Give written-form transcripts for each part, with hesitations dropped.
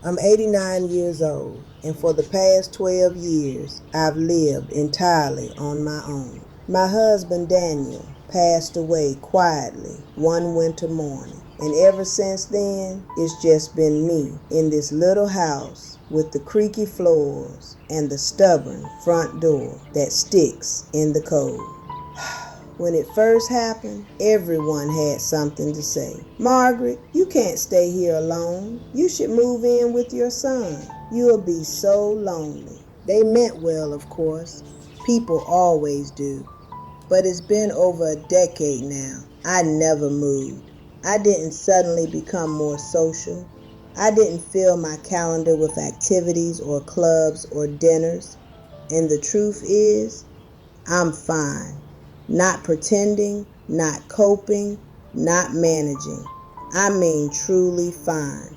I'm 89 years old, and for the past 12 years, I've lived entirely on my own. My husband Daniel passed away quietly one winter morning, and ever since then, it's just been me in this little house with the creaky floors and the stubborn front door that sticks in the cold. When it first happened, everyone had something to say. Margaret, you can't stay here alone. You should move in with your son. You'll be so lonely. They meant well, of course. People always do. But it's been over a decade now. I never moved. I didn't suddenly become more social. I didn't fill my calendar with activities or clubs or dinners. And the truth is, I'm fine. Not pretending, not coping, not managing. I mean truly fine.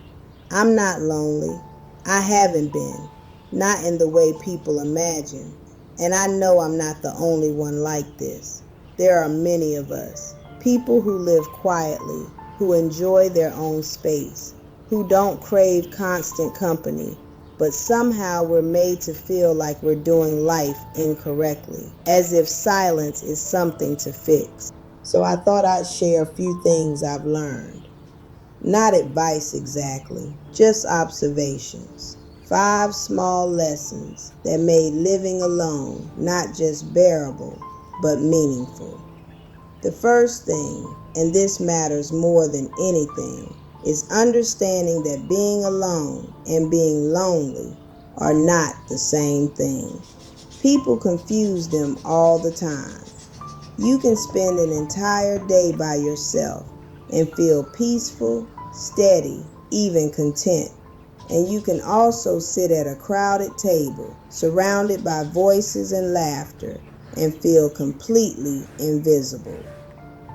I'm not lonely. I haven't been. Not in the way people imagine. And I know I'm not the only one like this. There are many of us. People who live quietly, who enjoy their own space, who don't crave constant company, but somehow we're made to feel like we're doing life incorrectly, as if silence is something to fix. So I thought I'd share a few things I've learned. Not advice exactly, just observations. 5 small lessons that made living alone not just bearable, but meaningful. The first thing, and this matters more than anything, is understanding that being alone and being lonely are not the same thing. People confuse them all the time. You can spend an entire day by yourself and feel peaceful, steady, even content. And you can also sit at a crowded table, surrounded by voices and laughter, and feel completely invisible.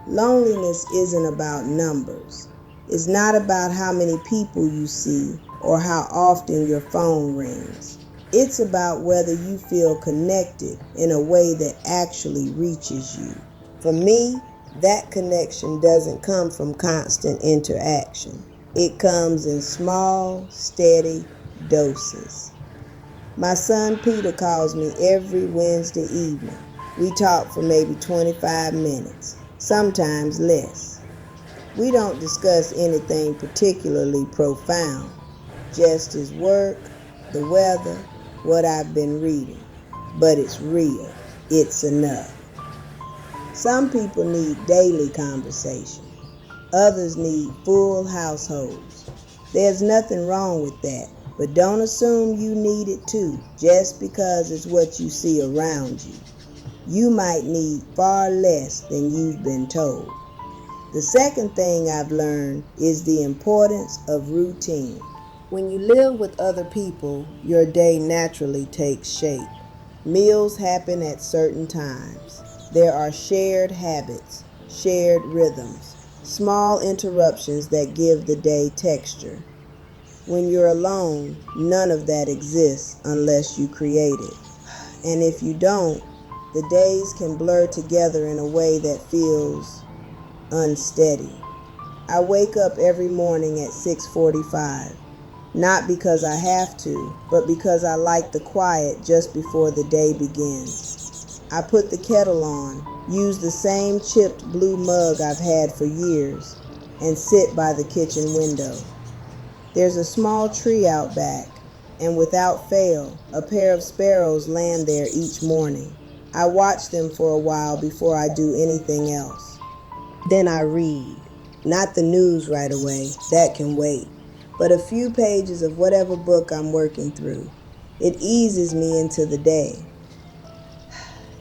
Loneliness isn't about numbers. It's not about how many people you see or how often your phone rings. It's about whether you feel connected in a way that actually reaches you. For me, that connection doesn't come from constant interaction. It comes in small, steady doses. My son Peter calls me every Wednesday evening. We talk for maybe 25 minutes, sometimes less. We don't discuss anything particularly profound, just his work, the weather, what I've been reading. But it's real. It's enough. Some people need daily conversation. Others need full households. There's nothing wrong with that, but don't assume you need it too, just because it's what you see around you. You might need far less than you've been told. The second thing I've learned is the importance of routine. When you live with other people, your day naturally takes shape. Meals happen at certain times. There are shared habits, shared rhythms, small interruptions that give the day texture. When you're alone, none of that exists unless you create it. And if you don't, the days can blur together in a way that feels unsteady. I wake up every morning at 6:45, not because I have to, but because I like the quiet just before the day begins. I put the kettle on, use the same chipped blue mug I've had for years, and sit by the kitchen window. There's a small tree out back, and without fail, a pair of sparrows land there each morning. I watch them for a while before I do anything else. Then I read. Not the news right away, that can wait, but a few pages of whatever book I'm working through. It eases me into the day.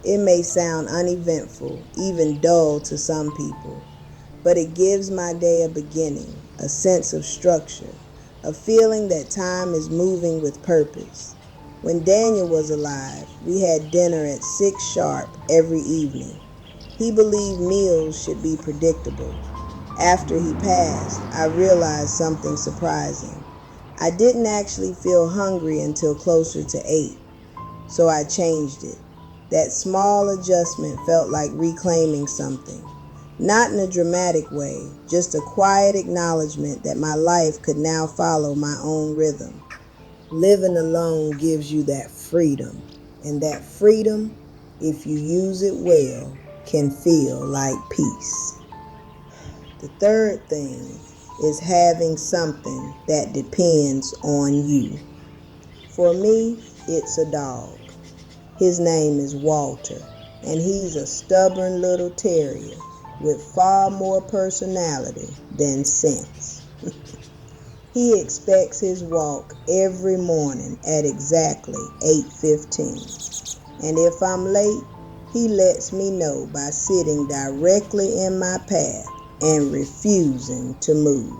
It may sound uneventful, even dull to some people, but it gives my day a beginning, a sense of structure, a feeling that time is moving with purpose. When Daniel was alive, we had dinner at 6 sharp every evening. He believed meals should be predictable. After he passed, I realized something surprising. I didn't actually feel hungry until closer to 8, so I changed it. That small adjustment felt like reclaiming something. Not in a dramatic way, just a quiet acknowledgement that my life could now follow my own rhythm. Living alone gives you that freedom, and that freedom, if you use it well, can feel like peace. The third thing is having something that depends on you. For me, it's a dog. His name is Walter, and he's a stubborn little terrier with far more personality than sense. He expects his walk every morning at exactly 8:15. And if I'm late, he lets me know by sitting directly in my path and refusing to move.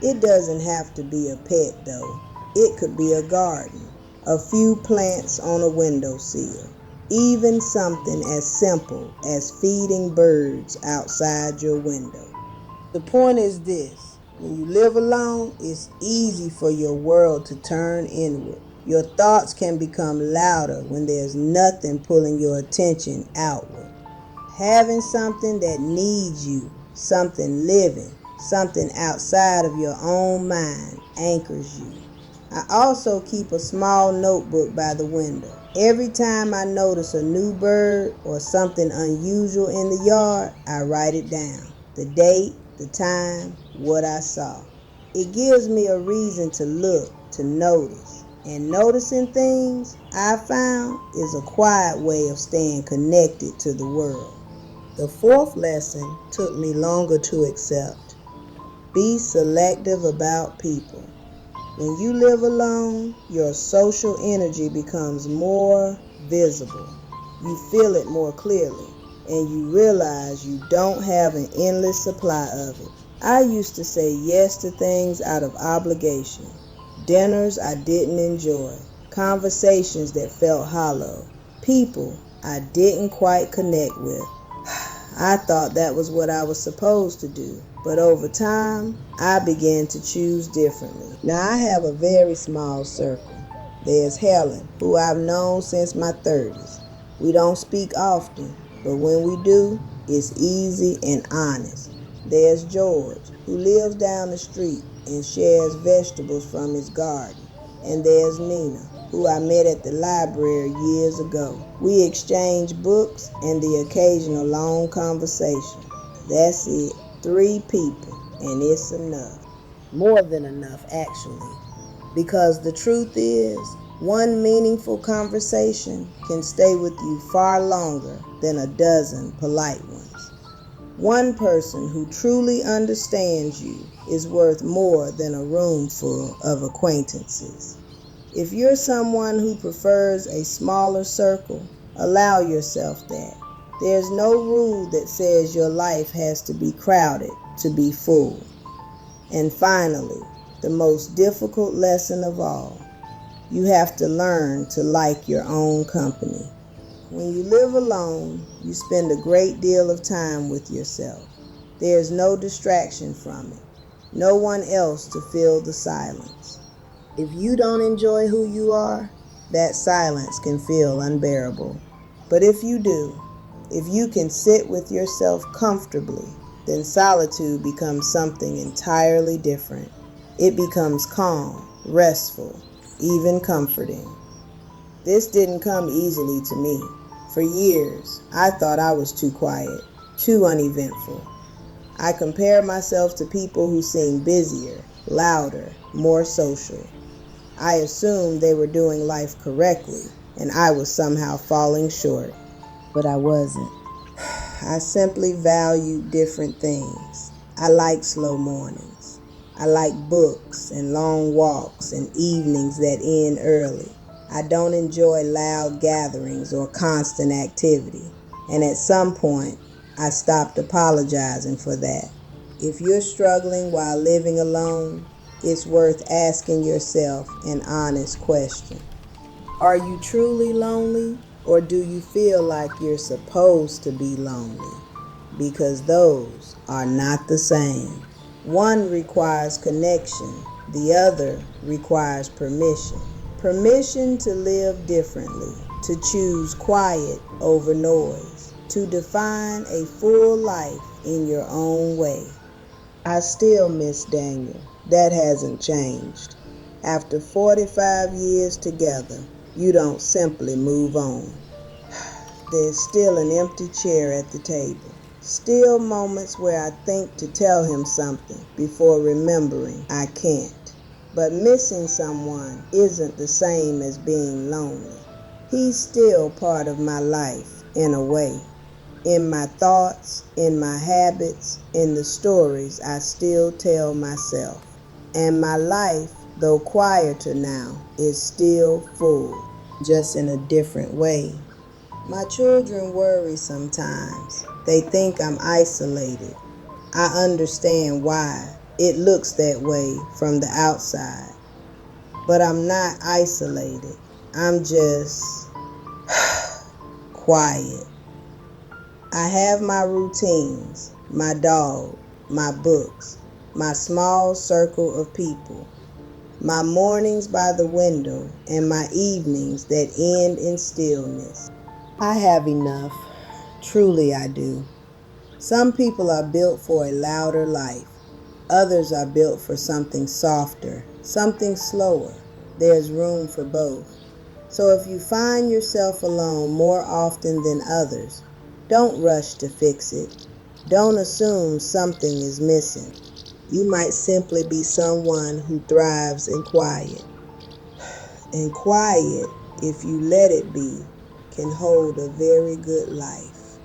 It doesn't have to be a pet though. It could be a garden, a few plants on a windowsill, even something as simple as feeding birds outside your window. The point is this: when you live alone, it's easy for your world to turn inward. Your thoughts can become louder when there's nothing pulling your attention outward. Having something that needs you, something living, something outside of your own mind anchors you. I also keep a small notebook by the window. Every time I notice a new bird or something unusual in the yard, I write it down. The date, the time, what I saw. It gives me a reason to look, to notice. And noticing things, I found, is a quiet way of staying connected to the world. The fourth lesson took me longer to accept. Be selective about people. When you live alone, your social energy becomes more visible. You feel it more clearly, and you realize you don't have an endless supply of it. I used to say yes to things out of obligation. Dinners I didn't enjoy, conversations that felt hollow, people I didn't quite connect with. I thought that was what I was supposed to do, but over time, I began to choose differently. Now I have a very small circle. There's Helen, who I've known since my 30s. We don't speak often, but when we do, it's easy and honest. There's George, who lives down the street and shares vegetables from his garden. And there's Nina, who I met at the library years ago. We exchange books and the occasional long conversation. That's it. 3 people, and it's enough. More than enough, actually. Because the truth is, one meaningful conversation can stay with you far longer than a dozen polite ones. One person who truly understands you is worth more than a room full of acquaintances. If you're someone who prefers a smaller circle, allow yourself that. There's no rule that says your life has to be crowded to be full. And finally, the most difficult lesson of all, you have to learn to like your own company. When you live alone, you spend a great deal of time with yourself. There's no distraction from it, no one else to fill the silence. If you don't enjoy who you are, that silence can feel unbearable. But if you do, if you can sit with yourself comfortably, then solitude becomes something entirely different. It becomes calm, restful, even comforting. This didn't come easily to me. For years, I thought I was too quiet, too uneventful. I compared myself to people who seemed busier, louder, more social. I assumed they were doing life correctly, and I was somehow falling short. But I wasn't. I simply valued different things. I like slow mornings. I like books and long walks and evenings that end early. I don't enjoy loud gatherings or constant activity. And at some point, I stopped apologizing for that. If you're struggling while living alone, it's worth asking yourself an honest question. Are you truly lonely, or do you feel like you're supposed to be lonely? Because those are not the same. One requires connection, the other requires permission. Permission to live differently, to choose quiet over noise, to define a full life in your own way. I still miss Daniel. That hasn't changed. After 45 years together, you don't simply move on. There's still an empty chair at the table. Still moments where I think to tell him something before remembering I can't. But missing someone isn't the same as being lonely. He's still part of my life, in a way. In my thoughts, in my habits, in the stories I still tell myself. And my life, though quieter now, is still full, just in a different way. My children worry sometimes. They think I'm isolated. I understand why. It looks that way from the outside. But I'm not isolated. I'm just quiet. I have my routines, my dog, my books, my small circle of people, my mornings by the window, and my evenings that end in stillness. I have enough. Truly I do. Some people are built for a louder life. Others are built for something softer, something slower. There's room for both. So if you find yourself alone more often than others, don't rush to fix it. Don't assume something is missing. You might simply be someone who thrives in quiet. And quiet, if you let it be, can hold a very good life.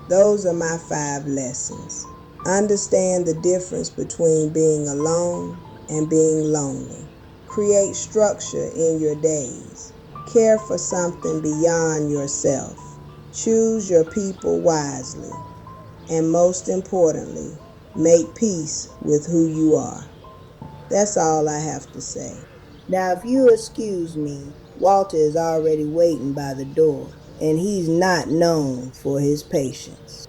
Those are my 5 lessons. Understand the difference between being alone and being lonely. Create structure in your days. Care for something beyond yourself. Choose your people wisely. And most importantly, make peace with who you are. That's all I have to say. Now, if you excuse me, Walter is already waiting by the door, and he's not known for his patience.